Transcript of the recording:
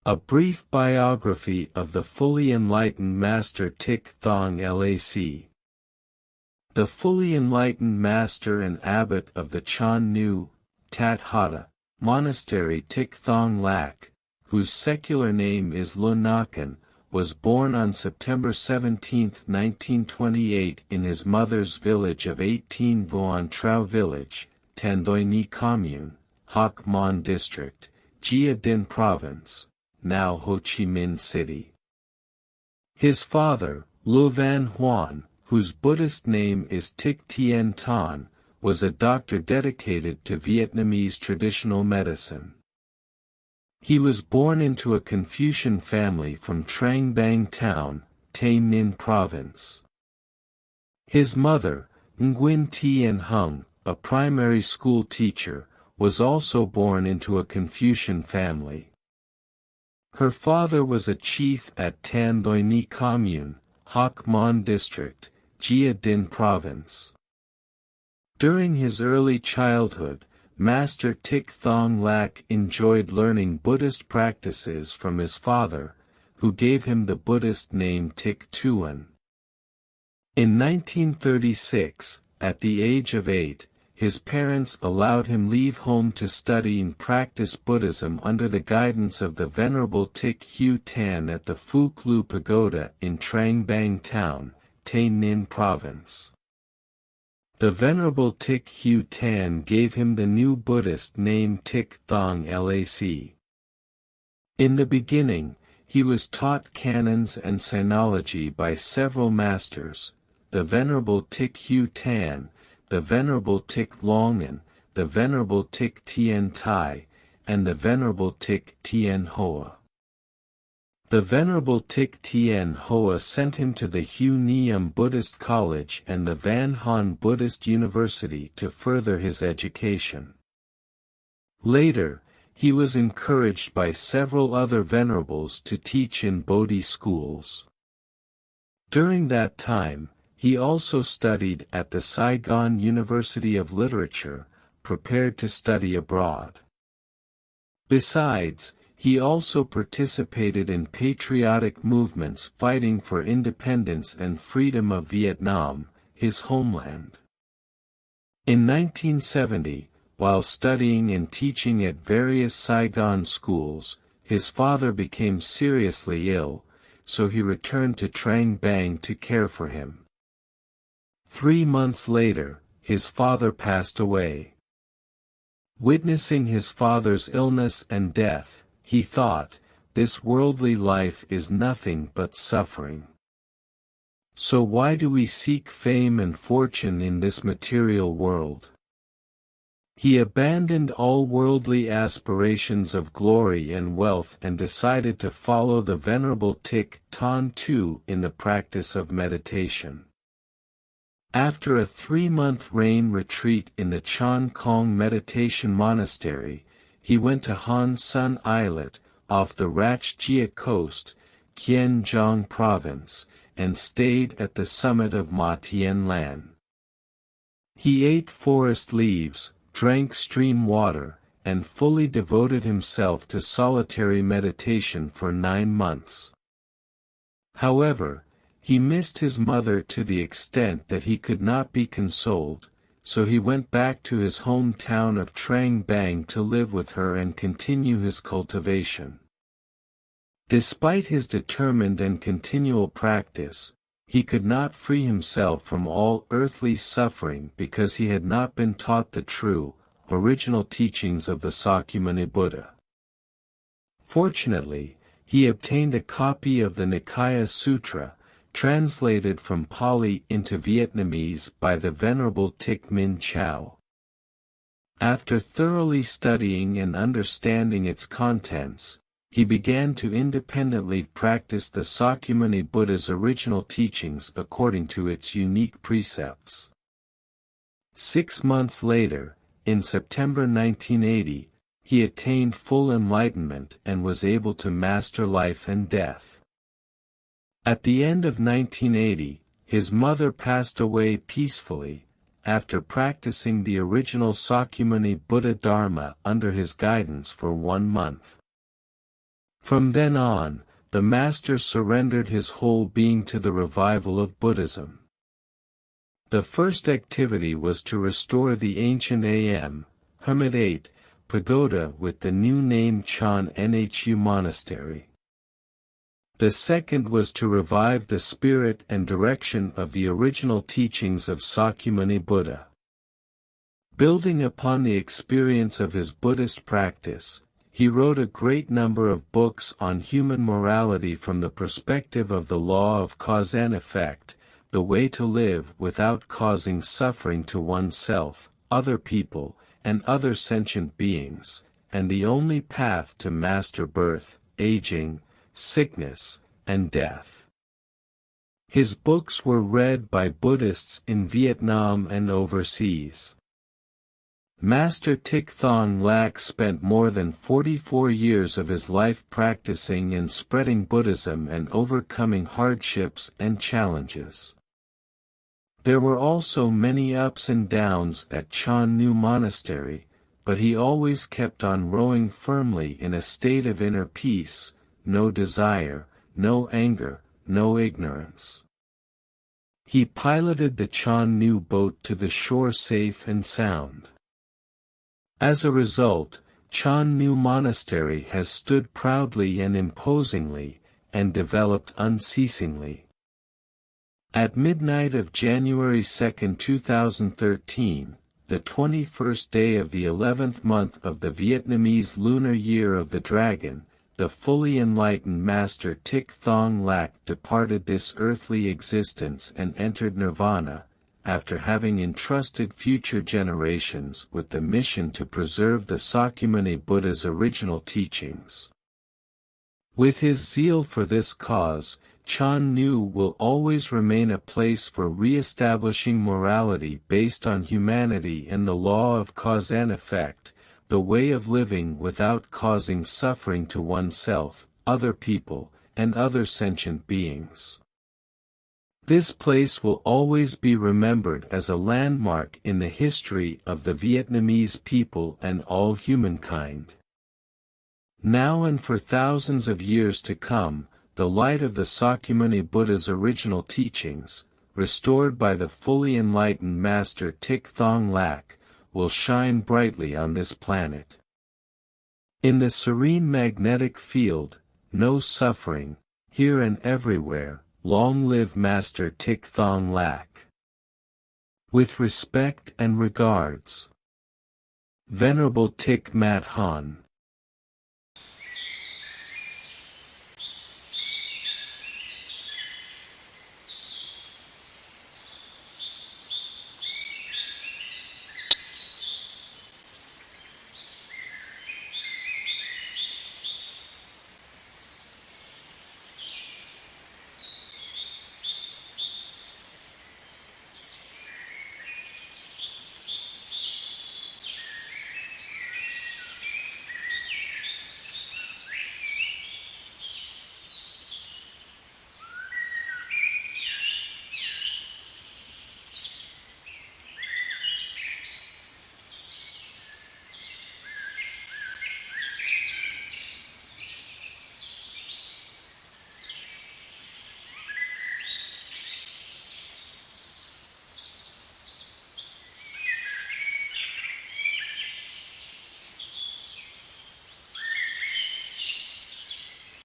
A brief biography of the fully enlightened Master Thich Thong Lac. The fully enlightened Master and Abbot of the Chon Nhu, Tathata, Monastery Thich Thong Lac, whose secular name is Ngoc An, was born on September 17, 1928 in his mother's village of 18 Vuon Trau Village, Thoi Nhi Commune, Hoc Mon District, Gia Dinh Province, now Ho Chi Minh City. His father, Van Huan, whose Buddhist name is Thich Thien Ton, was a doctor dedicated to Vietnamese traditional medicine. He was born into a Confucian family from Trang Bang Town, Tay Ninh Province. His mother, Nguyen Tien Hung, a primary school teacher, was also born into a Confucian family. Her father was a chief at Thoi Nhi Commune, Hoc Mon District, Gia Dinh Province. During his early childhood, Master Thich Thong Lac enjoyed learning Buddhist practices from his father, who gave him the Buddhist name Thich Tuan. In 1936, at the age of 8, his parents allowed him leave home to study and practice Buddhism under the guidance of the Venerable Thich Hue Tan at the Phuc Lu Pagoda in Trang Bang Town, Tay Ninh Province. The Venerable Thich Hue Tan gave him the new Buddhist name Thich Thong Lac. In the beginning, he was taught canons and sinology by several masters, the Venerable Thich Hue Tan, the Venerable Thich Long An, the Venerable Thich Tien Tai, and the Venerable Thich Tien Hoa. The Venerable Thich Tien Hoa sent him to the Hu Niam Buddhist College and the Van Han Buddhist University to further his education. Later, he was encouraged by several other venerables to teach in Bodhi schools. During that time, he also studied at the Saigon University of Literature, prepared to study abroad. Besides, he also participated in patriotic movements fighting for independence and freedom of Vietnam, his homeland. In 1970, while studying and teaching at various Saigon schools, his father became seriously ill, so he returned to Trang Bang to care for him. 3 months later, his father passed away. Witnessing his father's illness and death, he thought, this worldly life is nothing but suffering. So why do we seek fame and fortune in this material world? He abandoned all worldly aspirations of glory and wealth and decided to follow the Venerable Thich Thong Tu in the practice of meditation. After a 3-month rain retreat in the Chon Kong Meditation Monastery, he went to Han Sun Islet, off the Rach Gia coast, Quien Giang Province, and stayed at the summit of Ma Tien Lan. He ate forest leaves, drank stream water, and fully devoted himself to solitary meditation for 9 months. However, he missed his mother to the extent that he could not be consoled, so he went back to his hometown of Trang Bang to live with her and continue his cultivation. Despite his determined and continual practice, he could not free himself from all earthly suffering because he had not been taught the true, original teachings of the Sakyamuni Buddha. Fortunately, he obtained a copy of the Nikaya Sutra, translated from Pali into Vietnamese by the Venerable Thich Minh Chau. After thoroughly studying and understanding its contents, he began to independently practice the Sakyamuni Buddha's original teachings according to its unique precepts. 6 months later, in September 1980, he attained full enlightenment and was able to master life and death. At the end of 1980, his mother passed away peacefully, after practicing the original Sakyamuni Buddha Dharma under his guidance for 1 month. From then on, the master surrendered his whole being to the revival of Buddhism. The first activity was to restore the ancient Hermit 8, pagoda with the new name Chon Nhu Monastery. The second was to revive the spirit and direction of the original teachings of Sakyamuni Buddha. Building upon the experience of his Buddhist practice, he wrote a great number of books on human morality from the perspective of the law of cause and effect, the way to live without causing suffering to oneself, other people, and other sentient beings, and the only path to master birth, aging, sickness, and death. His books were read by Buddhists in Vietnam and overseas. Master Thich Thong Lac spent more than 44 years of his life practicing and spreading Buddhism and overcoming hardships and challenges. There were also many ups and downs at Chon Nhu Monastery, but he always kept on rowing firmly in a state of inner peace, no desire, no anger, no ignorance. He piloted the Chon Nhu boat to the shore safe and sound. As a result, Chon Nhu Monastery has stood proudly and imposingly, and developed unceasingly. At midnight of January 2, 2013, the 21st day of the 11th month of the Vietnamese lunar year of the Dragon, the fully enlightened Master Thich Thong Lac departed this earthly existence and entered nirvana, after having entrusted future generations with the mission to preserve the Sakyamuni Buddha's original teachings. With his zeal for this cause, Chon Nhu will always remain a place for re-establishing morality based on humanity and the law of cause and effect, the way of living without causing suffering to oneself, other people, and other sentient beings. This place will always be remembered as a landmark in the history of the Vietnamese people and all humankind. Now and for thousands of years to come, the light of the Sakyamuni Buddha's original teachings, restored by the fully enlightened Master Thich Thong Lac, will shine brightly on this planet. In the serene magnetic field, no suffering, here and everywhere. Long live Master Thich Thong Lac. With respect and regards, Venerable Thich Mat Hanh.